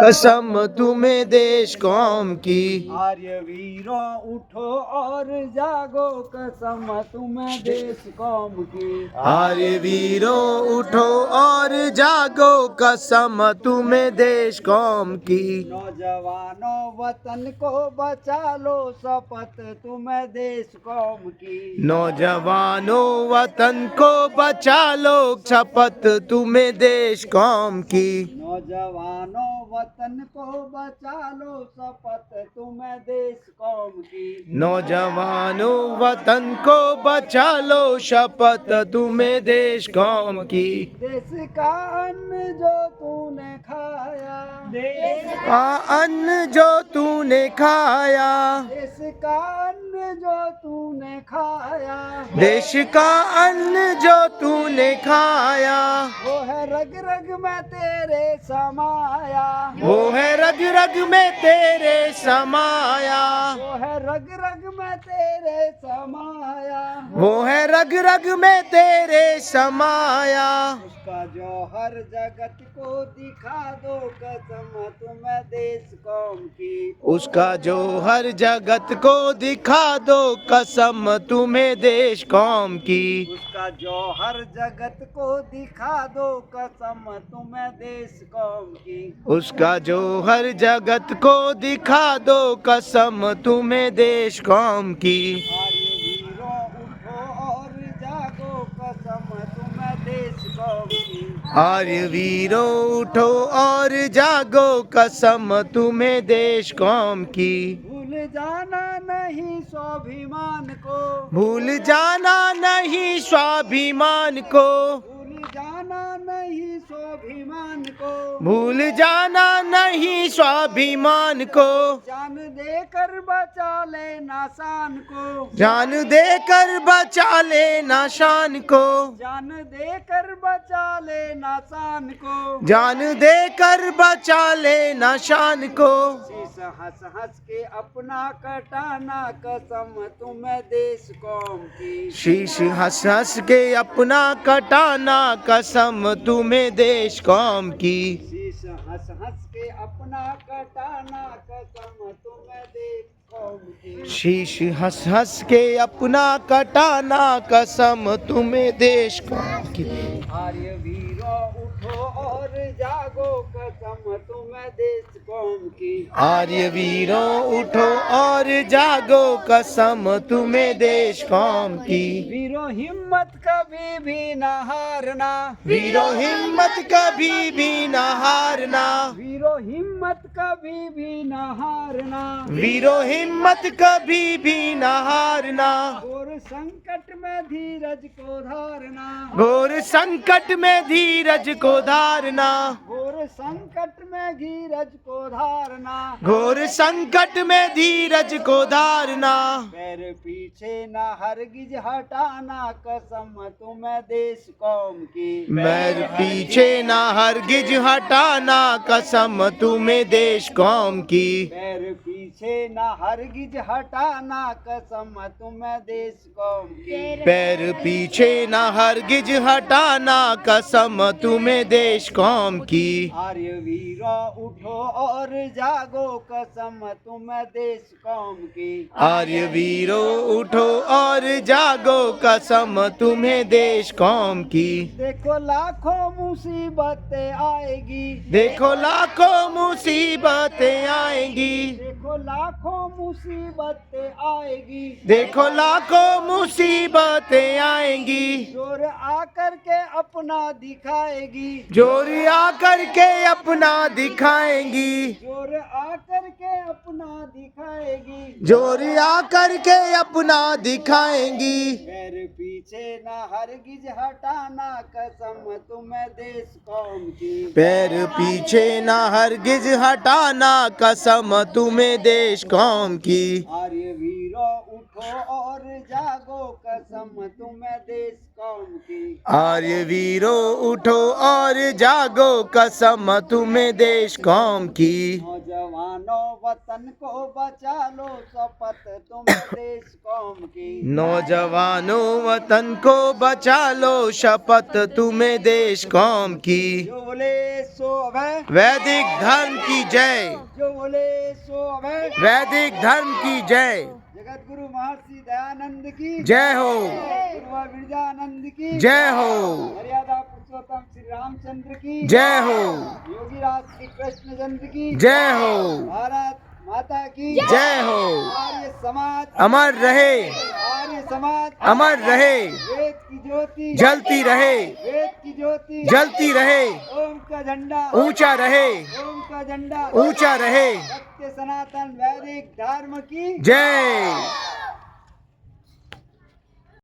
कसम तुम्हें देश कौम की। आर्य वीरों उठो और जागो, कसम तुम्हें देश कौम की। आर्य वीरों उठो और जागो, कसम तुम्हें देश कौम की। नौजवानों वतन को बचा लो, शपथ तुम्हें देश कौम की। नौजवानों वतन को बचा लो, शपथ तुम्हें देश कौम की। नौजवानों वतन को बचा लो, शपथ तुम्हें देश कौम की। नौजवानों वतन को बचा लो, शपथ तुम्हें देश कौम की। देश का अन्न जो तूने खाया, देश का अन्न जो तूने खाया, देश का अन्न जो तूने खाया, देश का अन्न जो तूने खाया, वो है रग रग में तेरे समाया। वो है रग रग में तेरे समाया। वो है रग रग में तेरे समाया। वो है रग रग में तेरे समाया। उसका जौहर जगत को दिखा दो, कसम तुम्हें देश कौम की। उसका जो हर जगत को दिखा दो, कसम तुम्हें देश कौम की। उसका जौहर जगत को दिखा दो, कसम तुम्हें देश कौम की। उसका जो हर जगत को दिखा दो, कसम तुम्हें देश कौम की। आर्य वीरों उठो और जागो, कसम तुम्हें देश कौम की। आर्य वीरों उठो और जागो, कसम तुम्हें देश कौम की। भूल जाना नहीं स्वाभिमान को, भूल जाना नहीं स्वाभिमान को, भूल जाना नहीं स्वाभिमान को। भूल जाना नहीं स्वाभिमान को। जान देकर बचा लेना शान को, जान देकर बचा लेना शान को, जान देकर बचा लेना शान को। जान देकर बचा लेना शान को। शीश हंस हंस के अपना कटाना, कसम तुम्हें देश कौम की। शीश हंस हंस के अपना कटाना, कसम तुम्हें देश कौम की। शीश हंस हंस के अपना कटाना, कसम तुम्हें देश कौम की। शीश हंस हंस के अपना कटाना, कसम तुम्हें देश कौम की। आर्य वीरों उठो और जागो, कसम तुम्हें देश कौम की। आर्य वीरों उठो और जागो, कसम तुम्हें देश कौम की। वीरों हिम्मत कभी भी न हारना, वीरों हिम्मत कभी भी न हारना, वीरों हिम्मत कभी भी न हारना। वीरों हिम्मत कभी भी न हारना। घोर संकट में धीरज को धारना, घोर संकट में धीरज को धारना, घोर संकट में धीरज को धारना। घोर संकट में धीरज को धारना। पैर पीछे न हरगिज हटाना, कसम तुम्हें देश कौम की। मैर पीछे ना हरगिज हटाना, कसम तुम्हें देश कौम की। पैर पीछे न हरगिज हटाना, कसम तुम्हें देश कौम की। पैर पीछे ना हरगिज हटाना, कसम तुम्हें देश कौम की। आर्य वीरों उठो और जागो, कसम तुम्हें देश कौम की। आर्य वीरों उठो और जागो, कसम तुम्हें देश कौम की। देखो लाखों मुसीबतें आएगी, देखो लाखों मुसीबतें आएंगी, देखो लाखों मुसीबतें आएगी। देखो लाखों मुसीबतें आएंगी। जोर आकर के अपना दिखाएगी, जोर आकर के अपना दिखाएंगी, जोर आकर के अपना दिखाएगी। जोर आकर के अपना दिखाएंगी। पैर पीछे न हरगिज हटाना, कसम तुम्हें देश कौम की। पैर पीछे ना हरगिज हटाना, कसम तुम्हें देश कौम की। आर्य वीरों उठो उठो और जागो कसम तुम्हें देश कौम की। आर्य वीरों उठो और जागो कसम तुम्हें देश कौम की। नौजवानों वतन को बचा लो शपथ तुम्हें देश कौम की। नौजवानों वतन को बचा लो शपथ तुम्हें देश कौम की। जो बोले सो अभय, वैदिक धर्म की जय। जो बोले सो अभय। वैदिक धर्म की जय। जगत गुरु महर्षि दयानंद की जय हो। गुरु बिरजानंद की जय हो। मर्यादा पुरुषोत्तम श्री रामचंद्र की जय हो। योगी राज श्री कृष्ण चंद्र की जय हो। भारत माता की जय हो। आर्य समाज अमर रहे। आर्य समाज अमर रहे। वेद की ज्योति जलती रहे। वेद की ज्योति जलती रहे। ओम का झंडा ऊंचा रहे। ओम का झंडा ऊंचा रहे। सत्य सनातन वैदिक धर्म की जय।